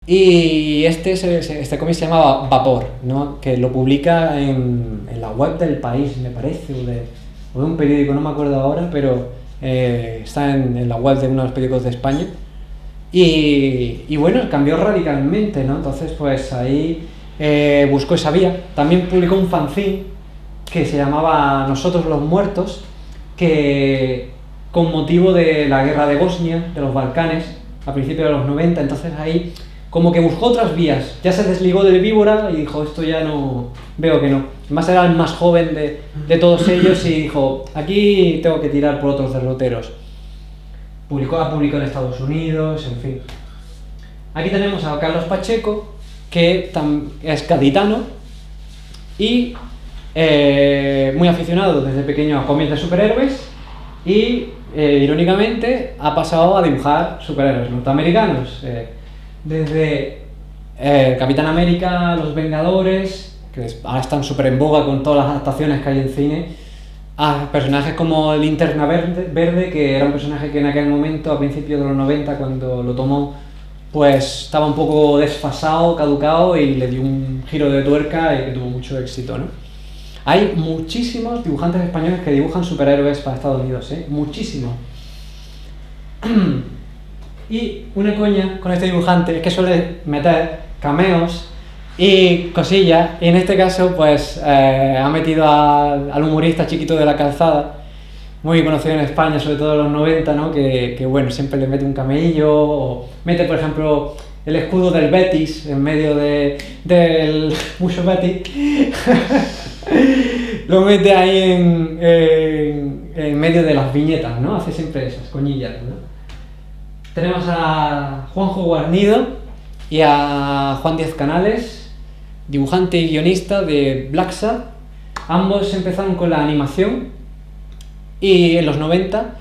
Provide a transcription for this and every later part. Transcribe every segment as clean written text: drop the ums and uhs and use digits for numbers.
Y este cómic se llamaba Vapor, ¿no? Que lo publica en la web del País, me parece, o de un periódico, no me acuerdo ahora, pero está en la web de uno de los periódicos de España. Y bueno, cambió radicalmente, ¿no? Entonces, pues ahí buscó esa vía. También publicó un fanzine que se llamaba Nosotros los Muertos, que con motivo de la guerra de Bosnia, de los Balcanes, a principios de los 90, entonces ahí como que buscó otras vías, ya se desligó del Víbora y dijo, esto ya no, veo que no. Además era el más joven de todos ellos y dijo, aquí tengo que tirar por otros derroteros. Ha publicado en Estados Unidos, en fin. Aquí tenemos a Carlos Pacheco, que es gaditano y muy aficionado desde pequeño a cómics de superhéroes y, irónicamente, ha pasado a dibujar superhéroes norteamericanos. Desde Capitán América, Los Vengadores, que ahora están súper en boga con todas las adaptaciones que hay en cine, a personajes como Linterna Verde, que era un personaje que en aquel momento, a principios de los 90, cuando lo tomó, pues estaba un poco desfasado, caducado, y le dio un giro de tuerca y que tuvo mucho éxito, ¿no? Hay muchísimos dibujantes españoles que dibujan superhéroes para Estados Unidos, muchísimos. Y una coña con este dibujante es que suele meter cameos y cosillas, y en este caso pues ha metido al humorista Chiquito de la Calzada, muy conocido en España, sobre todo en los 90, ¿no? Que bueno, siempre le mete un cameillo, o mete por ejemplo el escudo del Betis en medio del mucho Betis. Lo mete ahí en medio de las viñetas, ¿no? Hace siempre esas coñillas, ¿no? Tenemos a Juanjo Guarnido y a Juan Díaz Canales, dibujante y guionista de Blacksad. Ambos empezaron con la animación y en los 90,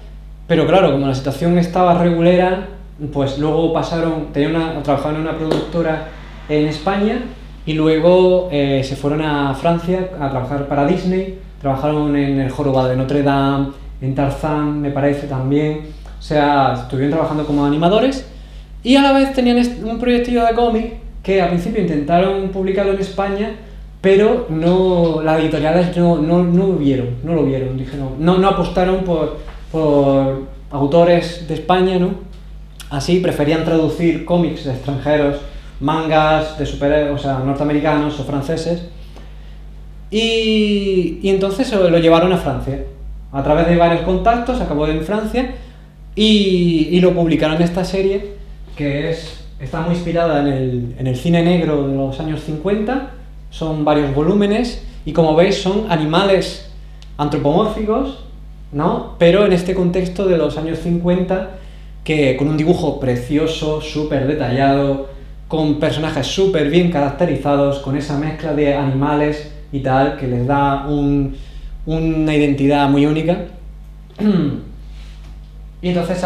pero claro, como la situación estaba regulera, pues luego trabajaron en una productora en España y luego se fueron a Francia a trabajar para Disney. Trabajaron en El Jorobado de Notre Dame, en Tarzán, me parece también. O sea, estuvieron trabajando como animadores y a la vez tenían un proyectillo de cómic que al principio intentaron publicarlo en España, pero las editoriales no lo vieron, dijeron, no apostaron por autores de España, ¿no? Así preferían traducir cómics de extranjeros, mangas de superhéroes, o sea, norteamericanos o franceses, y entonces lo llevaron a Francia. A través de varios contactos acabó en Francia y lo publicaron en esta serie que está muy inspirada en el cine negro de los años 50. Son varios volúmenes y, como veis, son animales antropomórficos, ¿no? Pero en este contexto de los años 50, que con un dibujo precioso, súper detallado, con personajes súper bien caracterizados, con esa mezcla de animales y tal, que les da una identidad muy única. Y entonces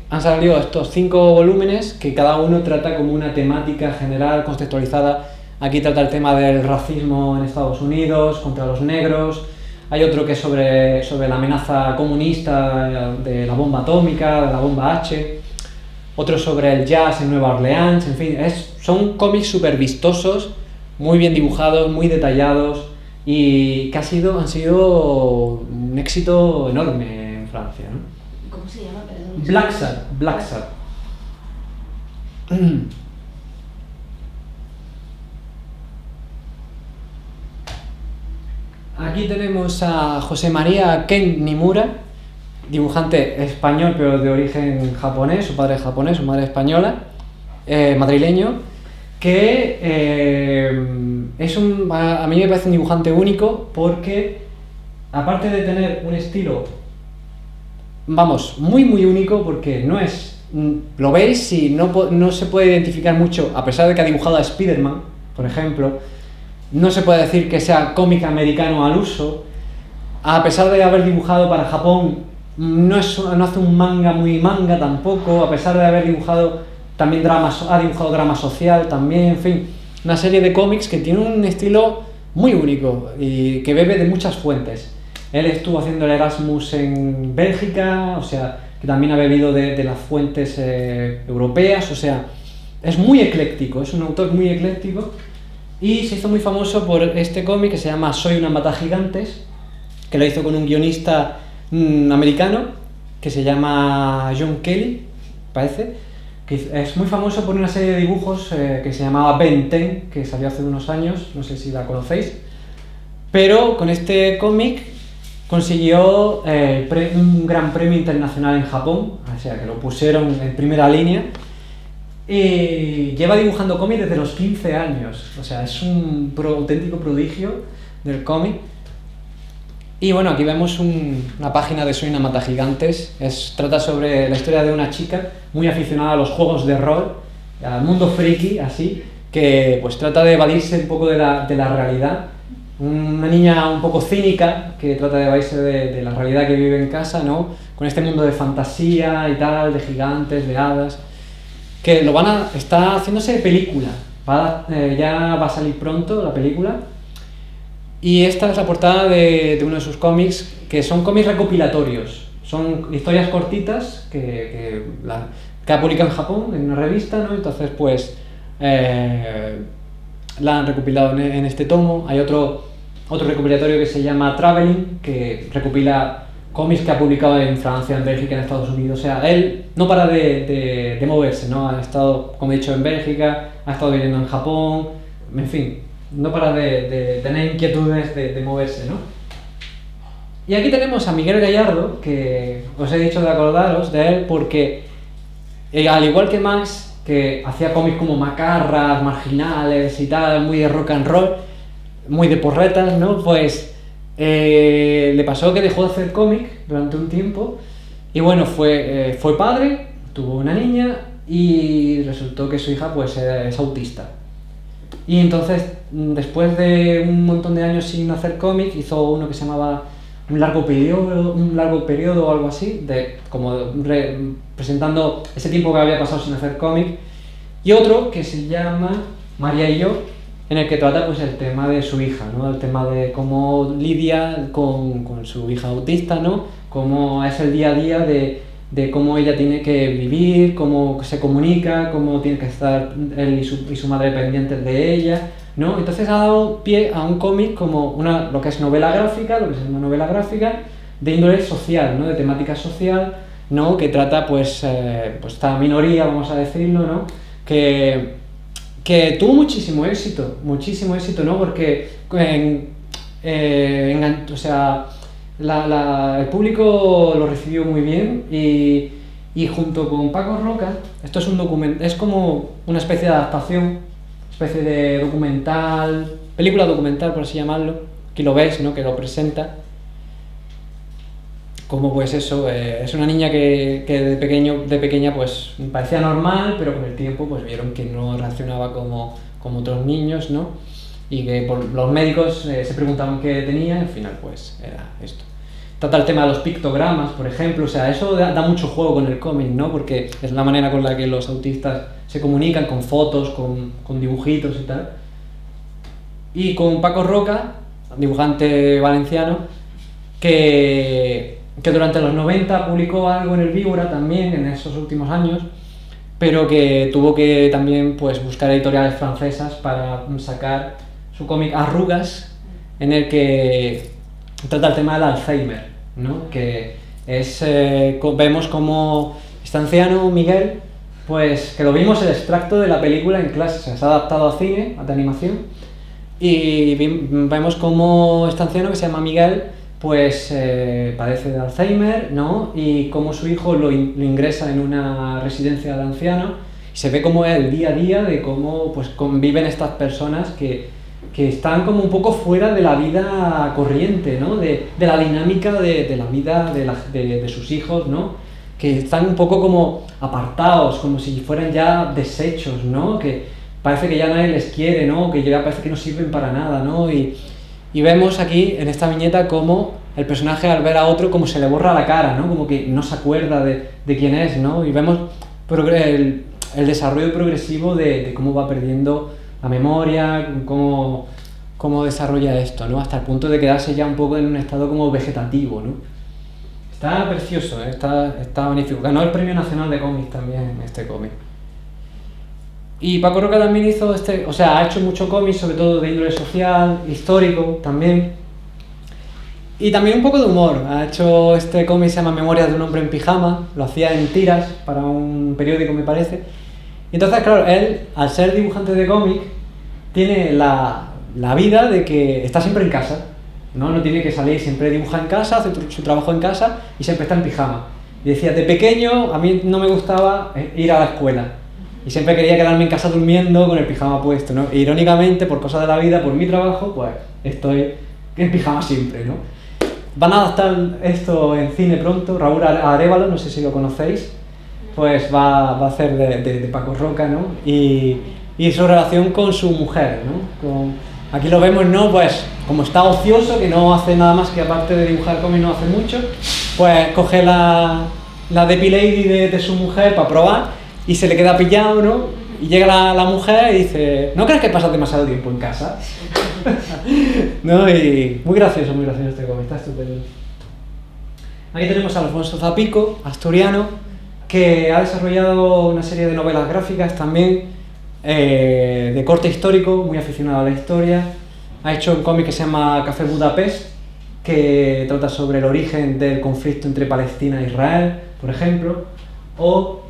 han salido estos 5 volúmenes que cada uno trata como una temática general, contextualizada. Aquí trata el tema del racismo en Estados Unidos, contra los negros. Hay otro que es sobre la amenaza comunista de la bomba atómica, de la bomba H. Otro sobre el jazz en Nueva Orleans, en fin. Son cómics súper vistosos, muy bien dibujados, muy detallados, y que han sido un éxito enorme en Francia, ¿no? ¿Cómo se llama? Perdón. Blacksad. Aquí tenemos a José María Ken Nimura, dibujante español pero de origen japonés, su padre es japonés, su madre es española, madrileño, que a mí me parece un dibujante único porque, aparte de tener un estilo, vamos, muy muy único, porque lo veis y no se puede identificar mucho, a pesar de que ha dibujado a Spider-Man, por ejemplo. No se puede decir que sea cómic americano al uso. A pesar de haber dibujado para Japón, no hace un manga muy manga tampoco. A pesar de haber dibujado también ha dibujado drama social también, en fin. Una serie de cómics que tiene un estilo muy único y que bebe de muchas fuentes. Él estuvo haciendo el Erasmus en Bélgica, o sea, que también ha bebido de las fuentes europeas, o sea, es muy ecléctico, es un autor muy ecléctico y se hizo muy famoso por este cómic que se llama Soy una matagigantes, que lo hizo con un guionista americano que se llama John Kelly, parece, que es muy famoso por una serie de dibujos que se llamaba Ben 10, que salió hace unos años, no sé si la conocéis, pero con este cómic consiguió un gran premio internacional en Japón, o sea que lo pusieron en primera línea, y lleva dibujando cómic desde los 15 años, o sea, es un auténtico prodigio del cómic. Y bueno, aquí vemos una página de Soy una matagigantes. Trata sobre la historia de una chica muy aficionada a los juegos de rol, al mundo friki, así, que pues trata de evadirse un poco de la realidad. Una niña un poco cínica que trata de evadirse de la realidad que vive en casa, ¿no? Con este mundo de fantasía y tal, de gigantes, de hadas, que está haciéndose película. Ya va a salir pronto la película. Y esta es la portada de uno de sus cómics, que son cómics recopilatorios. Son historias cortitas que ha publicado en Japón, en una revista, ¿no? Entonces, pues, la han recopilado en este tomo. Hay otro recopilatorio que se llama Traveling, que recopila cómics que ha publicado en Francia, en Bélgica, en Estados Unidos. O sea, él no para de moverse, ¿no? Ha estado, como he dicho, en Bélgica, ha estado viviendo en Japón, en fin. No para de tener inquietudes de moverse, ¿no? Y aquí tenemos a Miguel Gallardo, que os he dicho de acordaros de él, porque al igual que Max, que hacía cómics como macarras, marginales y tal, muy de rock and roll, muy de porretas, ¿no? Pues le pasó que dejó de hacer cómic durante un tiempo, y bueno, fue padre, tuvo una niña, y resultó que su hija pues es autista. Y entonces, después de un montón de años sin hacer cómic, hizo uno que se llamaba Un largo periodo o algo así, presentando ese tiempo que había pasado sin hacer cómic. Y otro que se llama María y yo, en el que trata pues el tema de su hija, ¿no? El tema de cómo lidia con su hija autista, ¿no? Cómo es el día a día de cómo ella tiene que vivir, cómo se comunica, cómo tiene que estar él y su madre pendientes de ella, ¿no? Entonces ha dado pie a un cómic como lo que es una novela gráfica de índole social, ¿no? De temática social, ¿no? Que trata pues esta minoría, vamos a decirlo, ¿no? Que tuvo muchísimo éxito, ¿no? Porque el público lo recibió muy bien, y junto con Paco Roca, esto es como una especie de adaptación, especie de documental, película documental por así llamarlo. Aquí lo ves, ¿no? Que lo presenta como pues eso, es una niña que de pequeña pues parecía normal, pero con el tiempo pues vieron que no reaccionaba como otros niños, ¿no? Y que los médicos se preguntaban qué tenía, y al final pues era esto. Trata el tema de los pictogramas, por ejemplo, o sea, eso da mucho juego con el cómic, ¿no? Porque es la manera con la que los autistas se comunican, con fotos, con dibujitos y tal. Y con Paco Roca, dibujante valenciano, que durante los 90 publicó algo en el Víbora también, en esos últimos años, pero que tuvo que también pues buscar editoriales francesas para sacar su cómic Arrugas, en el que trata el tema del Alzheimer, ¿no? Que vemos como este anciano, Miguel, pues que lo vimos el extracto de la película en clase, se ha adaptado a cine, de animación, y vemos como este anciano que se llama Miguel pues padece de Alzheimer, ¿no? Y cómo su hijo lo ingresa en una residencia de ancianos, y se ve como el día a día de cómo pues conviven estas personas que están como un poco fuera de la vida corriente, ¿no? De la dinámica de la vida de sus hijos, ¿no? Que están un poco como apartados, como si fueran ya desechos, ¿no? Que parece que ya nadie les quiere, ¿no? Que ya parece que no sirven para nada, ¿no? Y vemos aquí en esta viñeta cómo el personaje, al ver a otro, como se le borra la cara, ¿no? Como que no se acuerda de quién es, ¿no? Y vemos el desarrollo progresivo de cómo va perdiendo la memoria, cómo desarrolla esto, ¿no? Hasta el punto de quedarse ya un poco en un estado como vegetativo, ¿no? Está precioso, ¿eh? Está magnífico. Ganó el Premio Nacional de Cómics también este cómic. Y Paco Roca también hizo o sea, ha hecho mucho cómic, sobre todo de índole social, histórico también. Y también un poco de humor. Ha hecho este cómic, se llama Memorias de un hombre en pijama, lo hacía en tiras para un periódico, me parece. Y entonces, claro, él, al ser dibujante de cómic, tiene la vida de que está siempre en casa, ¿no? No tiene que salir, siempre dibuja en casa, hace su trabajo en casa y siempre está en pijama. Y decía, de pequeño a mí no me gustaba ir a la escuela. Y siempre quería quedarme en casa durmiendo con el pijama puesto, ¿no? E irónicamente, por cosas de la vida, por mi trabajo, pues estoy en pijama siempre, ¿no? Van a adaptar esto en cine pronto. Raúl Arévalo, no sé si lo conocéis, pues va a hacer de Paco Roca, ¿no? Y su relación con su mujer, ¿no? Aquí lo vemos, ¿no? Pues como está ocioso, que no hace nada más que aparte de dibujar cómics no hace mucho, pues coge la Depilady de su mujer para probar y se le queda pillado, ¿no? Y llega la mujer y dice, ¿no crees que pasas demasiado tiempo en casa? ¿No? Y muy gracioso este cómic, está estupendo. Aquí tenemos a Alfonso Zapico, asturiano, que ha desarrollado una serie de novelas gráficas también, de corte histórico, muy aficionado a la historia. Ha hecho un cómic que se llama Café Budapest, que trata sobre el origen del conflicto entre Palestina e Israel, por ejemplo, o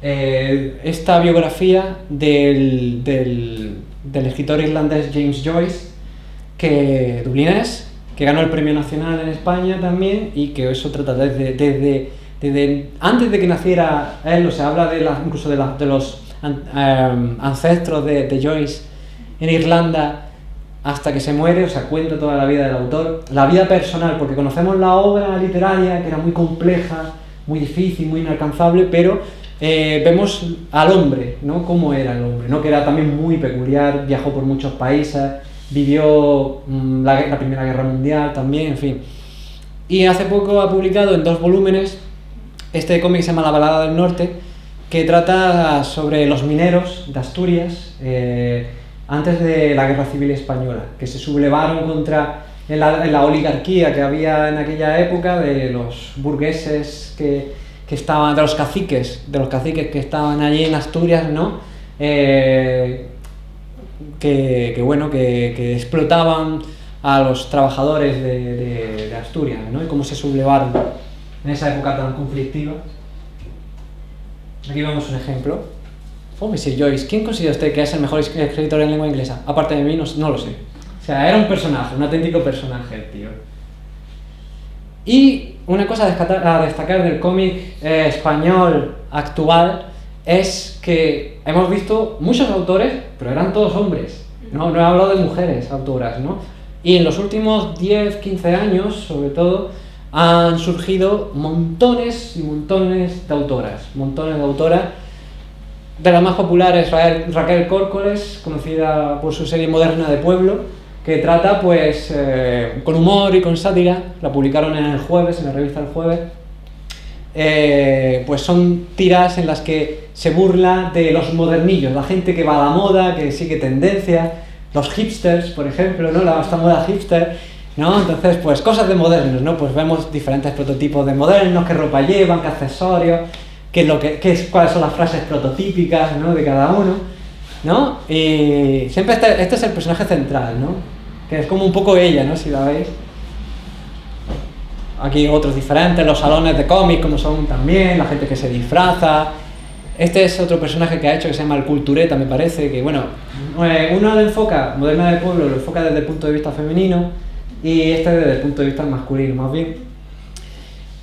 esta biografía del escritor irlandés James Joyce, dublinés, que ganó el Premio Nacional en España también, y que eso trata desde antes de que naciera él, o sea, habla incluso de los ancestros de Joyce en Irlanda hasta que se muere, o sea, cuenta toda la vida del autor, la vida personal, porque conocemos la obra literaria, que era muy compleja, muy difícil, muy inalcanzable, pero vemos al hombre, ¿no? Cómo era el hombre, ¿no? Que era también muy peculiar, viajó por muchos países, vivió la Primera Guerra Mundial también, en fin. Y hace poco ha publicado en 2 volúmenes este cómic que se llama La Balada del Norte, que trata sobre los mineros de Asturias antes de la Guerra Civil Española, que se sublevaron contra la oligarquía que había en aquella época, de los burgueses que estaban, de los caciques que estaban allí en Asturias, ¿no? Que explotaban a los trabajadores de Asturias, ¿no? Y cómo se sublevaron en esa época tan conflictiva. Aquí vemos un ejemplo. Mr. Joyce, ¿quién considera usted que es el mejor escritor en lengua inglesa? Aparte de mí, no lo sé. O sea, era un personaje, un auténtico personaje, el tío. Y una cosa a destacar del cómic español actual es que hemos visto muchos autores, pero eran todos hombres. No he hablado de mujeres autoras, ¿no? Y en los últimos 10, 15 años, sobre todo, han surgido montones y montones de autoras. De las más populares, Raquel Córcoles, conocida por su serie moderna de Pueblo, que trata, pues, con humor y con sátira. La publicaron en El Jueves, en la revista El Jueves. Pues son tiras en las que se burla de los modernillos, la gente que va a la moda, que sigue tendencias, los hipsters, por ejemplo, ¿no? Esta moda hipster, ¿no? Entonces, pues cosas de modernos, ¿no? Pues vemos diferentes prototipos de modernos, qué ropa llevan, qué accesorios, cuáles son las frases prototípicas, ¿no? De cada uno, ¿no? Y siempre este es el personaje central, ¿no? Que es como un poco ella, ¿no? Si la veis. Aquí otros diferentes, los salones de cómics, como son también, la gente que se disfraza. Este es otro personaje que ha hecho que se llama el Cultureta, me parece, que bueno, uno lo enfoca, Moderna de Pueblo, lo enfoca desde el punto de vista femenino y este desde el punto de vista masculino, más bien.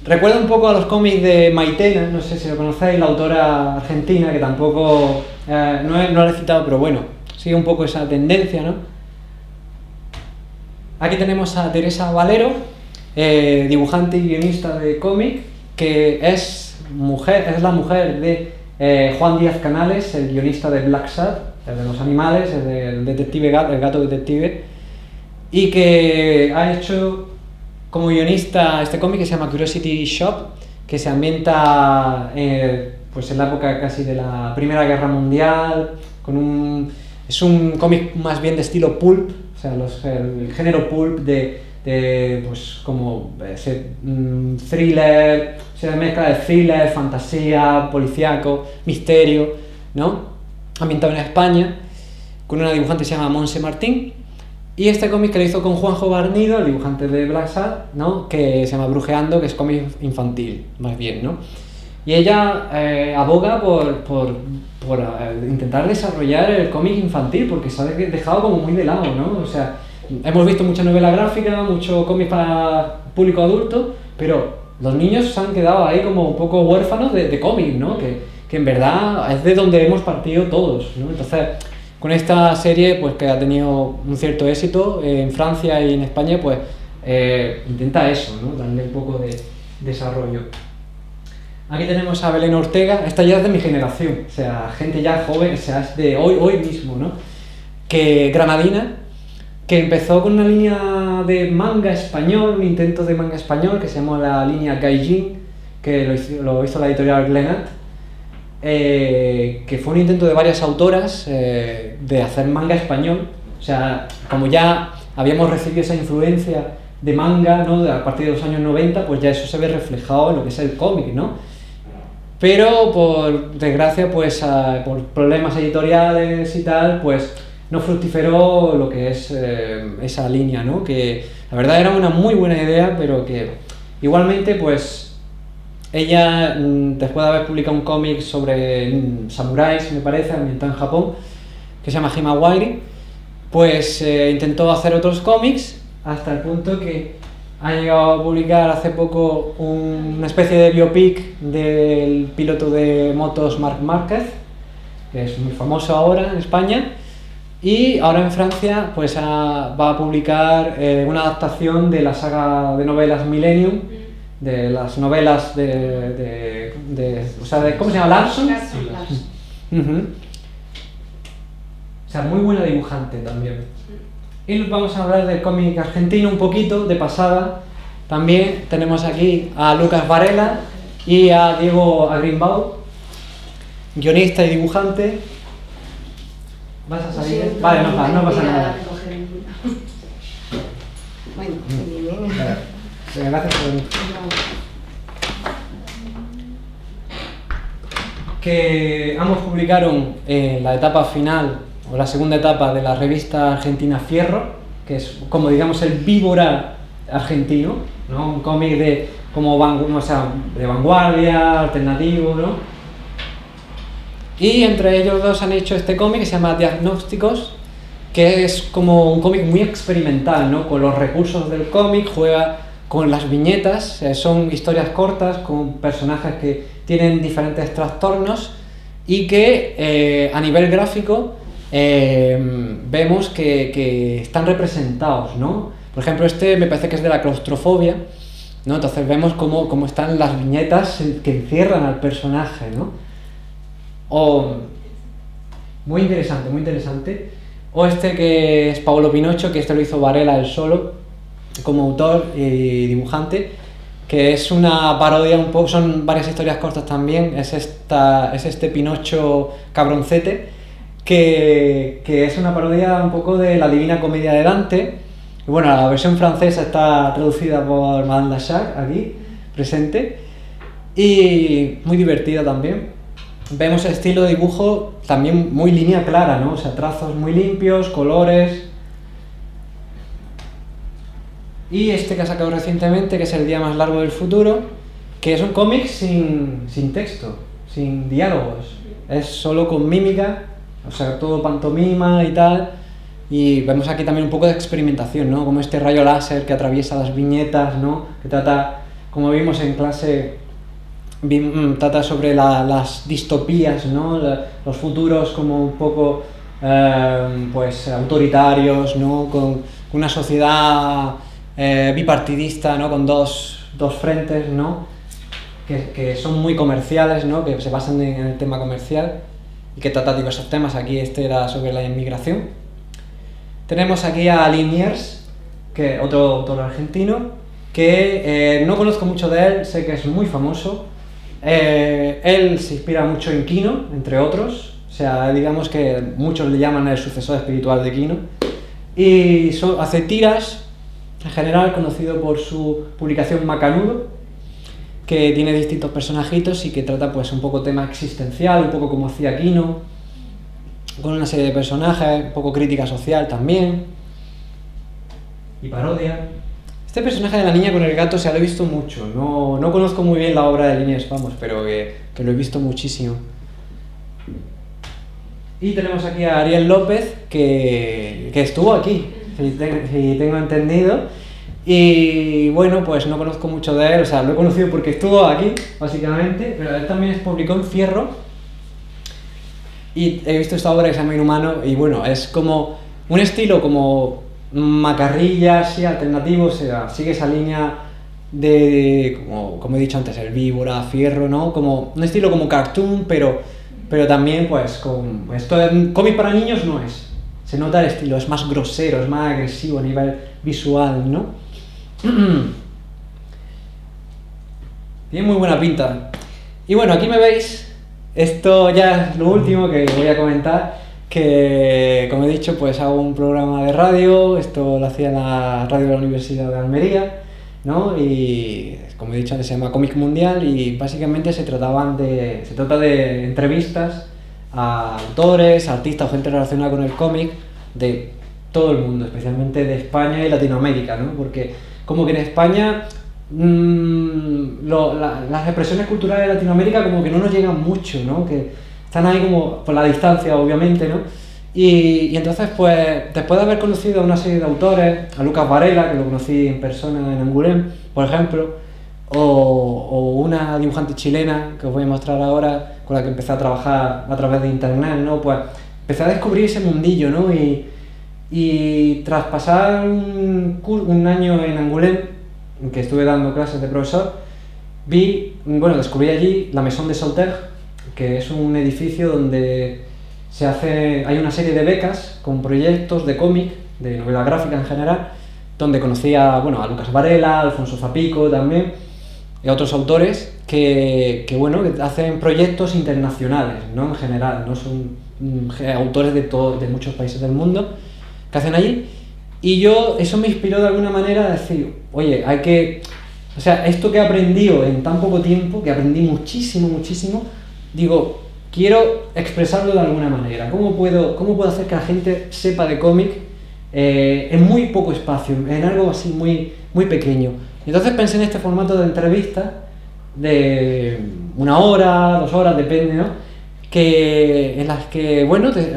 Recuerda un poco a los cómics de Maitena, no sé si lo conocéis, la autora argentina, que tampoco, no la he citado, pero bueno, sigue un poco esa tendencia, ¿no? Aquí tenemos a Teresa Valero, dibujante y guionista de cómic, que es la mujer de Juan Díaz Canales, el guionista de Black Sad, el de los animales, el del detective el gato detective, y que ha hecho como guionista este cómic que se llama Curiosity Shop, que se ambienta pues en la época casi de la Primera Guerra Mundial, es un cómic más bien de estilo pulp, o sea, el género pulp pues como thriller, se mezcla de thriller, fantasía, policíaco, misterio, ¿no? ambientado en España, con una dibujante que se llama Monse Martín, y este cómic que lo hizo con Juanjo Garnido, el dibujante de Black Sad, ¿no? Que se llama Brujeando, que es cómic infantil, más bien, ¿no? Y ella aboga por intentar desarrollar el cómic infantil, porque se ha dejado como muy de lado, ¿no? O sea, hemos visto mucha novela gráfica, mucho cómic para público adulto, pero los niños se han quedado ahí como un poco huérfanos de cómic, ¿no? Que en verdad es de donde hemos partido todos, ¿no? Entonces, con esta serie, pues que ha tenido un cierto éxito en Francia y en España, pues intenta eso, ¿no? Darle un poco de desarrollo. Aquí tenemos a Belén Ortega, esta ya es de mi generación, o sea, gente ya joven, o sea, es de hoy mismo, ¿no? Que granadina, que empezó con una línea de manga español, un intento de manga español que se llamó la línea Gaijin, que lo hizo la editorial Glenat, que fue un intento de varias autoras de hacer manga español. O sea, como ya habíamos recibido esa influencia de manga, ¿no? A partir de los años 90, pues ya eso se ve reflejado en lo que es el cómic, ¿no? Pero por desgracia, pues por problemas editoriales y tal, pues no fructiferó lo que es esa línea, ¿no? Que la verdad era una muy buena idea, pero que igualmente, pues ella, después de haber publicado un cómic sobre samuráis, me parece, ambientado en Japón, que se llama Himawari, pues intentó hacer otros cómics, hasta el punto que ha llegado a publicar hace poco una especie de biopic del piloto de motos Marc Márquez, que es muy famoso ahora en España, y ahora en Francia pues va a publicar una adaptación de la saga de novelas Millennium, de las novelas o sea, ¿cómo se llama? Larson. O sea, muy buena dibujante también. Y vamos a hablar del cómic argentino un poquito, de pasada. También tenemos aquí a Lucas Varela y a Diego Agrimbaud, guionista y dibujante. ¿Vas a salir? Sí, vale, no pasa nada. Bueno, bien. Gracias por venir. Que ambos publicaron la etapa final, o la segunda etapa de la revista argentina Fierro, que es como digamos el víbora argentino, ¿no? Un cómic de vanguardia, alternativo, ¿no? Y entre ellos dos han hecho este cómic que se llama Diagnósticos, que es como un cómic muy experimental, ¿no? Con los recursos del cómic, juega con las viñetas, son historias cortas con personajes que tienen diferentes trastornos y que a nivel gráfico vemos que están representados, ¿no? Por ejemplo, este me parece que es de la claustrofobia, ¿no? Entonces vemos cómo están las viñetas que encierran al personaje, ¿no? Muy interesante, muy interesante. O este que es Paolo Pinocho, que este lo hizo Varela él solo, como autor y dibujante, que es una parodia un poco, son varias historias cortas también, es este Pinocho cabroncete, que es una parodia un poco de la Divina Comedia de Dante. Y bueno, la versión francesa está traducida por Madame Lachac, aquí, presente, y muy divertida también. Vemos el estilo de dibujo también muy línea clara, ¿no? O sea, trazos muy limpios, colores. Y este que ha sacado recientemente, que es El día más largo del futuro, que es un cómic sin texto, sin diálogos, es solo con mímica, o sea, todo pantomima y tal. Y vemos aquí también un poco de experimentación, ¿no? Como este rayo láser que atraviesa las viñetas, ¿no? Que trata, como vimos en clase, trata sobre las distopías, ¿no? Los futuros como un poco pues autoritarios, ¿no? Con una sociedad bipartidista, ¿no? Con dos frentes, ¿no? Que son muy comerciales, ¿no? Que se basan en el tema comercial y que trata diversos temas. Aquí este era sobre la inmigración. Tenemos aquí a Liniers, que otro autor argentino, que no conozco mucho de él, sé que es muy famoso. Él se inspira mucho en Quino, entre otros, o sea, digamos que muchos le llaman el sucesor espiritual de Quino, y hace tiras, en general conocido por su publicación Macanudo, que tiene distintos personajitos y que trata pues un poco tema existencial, un poco como hacía Quino, con una serie de personajes, un poco crítica social también, y parodia. Este personaje de la niña con el gato se lo he visto mucho, no conozco muy bien la obra de Liniers Vamos, pero que lo he visto muchísimo. Y tenemos aquí a Ariel López, que estuvo aquí, si tengo entendido. Y bueno, pues no conozco mucho de él, o sea, lo he conocido porque estuvo aquí, básicamente, pero él también publicó en Fierro. Y he visto esta obra que se llama Inhumano, y bueno, es como un estilo como macarrilla, así, alternativo, o sea, sigue esa línea de como he dicho antes, el víbora, Fierro, ¿no? Como un estilo como cartoon, pero también, pues, con esto de cómic para niños no es. Se nota el estilo, es más grosero, es más agresivo a nivel visual, ¿no? Tiene muy buena pinta. Y bueno, aquí me veis. Esto ya es lo último que voy a comentar, que como he dicho, pues hago un programa de radio, esto lo hacía en la radio de la Universidad de Almería, ¿no? Y como he dicho antes se llama Cómic Mundial y básicamente se trata de entrevistas a autores, artistas o gente relacionada con el cómic de todo el mundo, especialmente de España y Latinoamérica, ¿no? Porque como que en España las expresiones culturales de Latinoamérica como que no nos llegan mucho, ¿no? Que están ahí como por la distancia, obviamente, ¿no? Y entonces, pues, después de haber conocido a una serie de autores, a Lucas Varela, que lo conocí en persona en Angoulême, por ejemplo, o una dibujante chilena, que os voy a mostrar ahora, con la que empecé a trabajar a través de internet, ¿no? Pues empecé a descubrir ese mundillo, ¿no? Y tras pasar un año en Angoulême, en que estuve dando clases de profesor, descubrí allí la Maison de Sauterre, que es un edificio donde hay una serie de becas con proyectos de cómic, de novela gráfica en general, donde conocí a Lucas Varela, a Alfonso Zapico también, y a otros autores que hacen proyectos internacionales, ¿no? En general, ¿no? Son autores de muchos países del mundo que hacen allí. Y eso me inspiró de alguna manera a decir, oye, esto que he aprendido en tan poco tiempo, que aprendí muchísimo, digo, quiero expresarlo de alguna manera. ¿Cómo puedo hacer que la gente sepa de cómic en muy poco espacio, en algo así muy, muy pequeño? Entonces pensé en este formato de entrevista de 1 hora, 2 horas, depende, ¿no? En las que,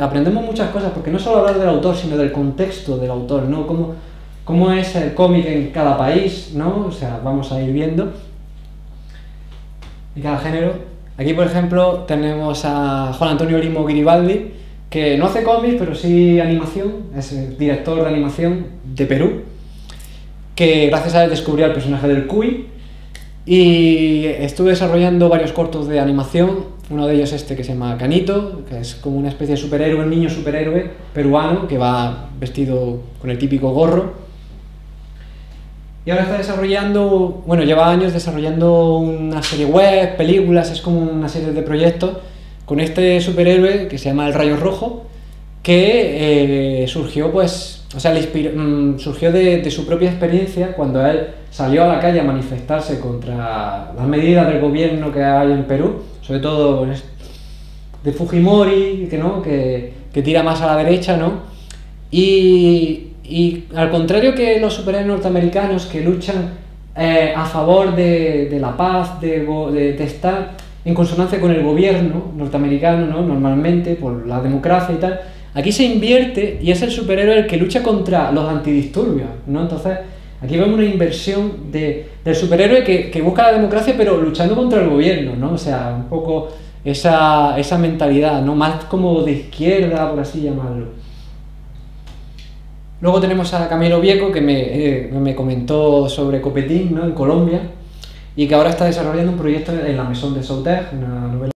aprendemos muchas cosas, porque no solo hablar del autor, sino del contexto del autor, ¿no? Cómo es el cómic en cada país, ¿no? O sea, vamos a ir viendo. Y cada género. Aquí, por ejemplo, tenemos a Juan Antonio Limo Giribaldi, que no hace cómics, pero sí animación, es el director de animación de Perú, que gracias a él descubrí al personaje del Cuy, y estuve desarrollando varios cortos de animación. Uno de ellos que se llama Canito, que es como una especie de superhéroe, un niño superhéroe peruano que va vestido con el típico gorro. Y ahora está desarrollando, lleva años desarrollando una serie web, películas, es como una serie de proyectos con este superhéroe que se llama El Rayo Rojo, que surgió surgió de su propia experiencia cuando él salió a la calle a manifestarse contra las medidas del gobierno que hay en Perú, sobre todo de Fujimori, que tira más a la derecha, ¿no? Y al contrario que los superhéroes norteamericanos que luchan a favor de la paz, de estar en consonancia con el gobierno norteamericano, ¿no? Normalmente por la democracia y tal, aquí se invierte y es el superhéroe el que lucha contra los antidisturbios, ¿no? Entonces aquí vemos una inversión del superhéroe que busca la democracia pero luchando contra el gobierno, ¿no? O sea, un poco esa mentalidad, ¿no? Más como de izquierda, por así llamarlo. Luego tenemos a Camilo Vieco, que me comentó sobre Copetín, ¿no? En Colombia, y que ahora está desarrollando un proyecto en la Maison de Sauterre, una novela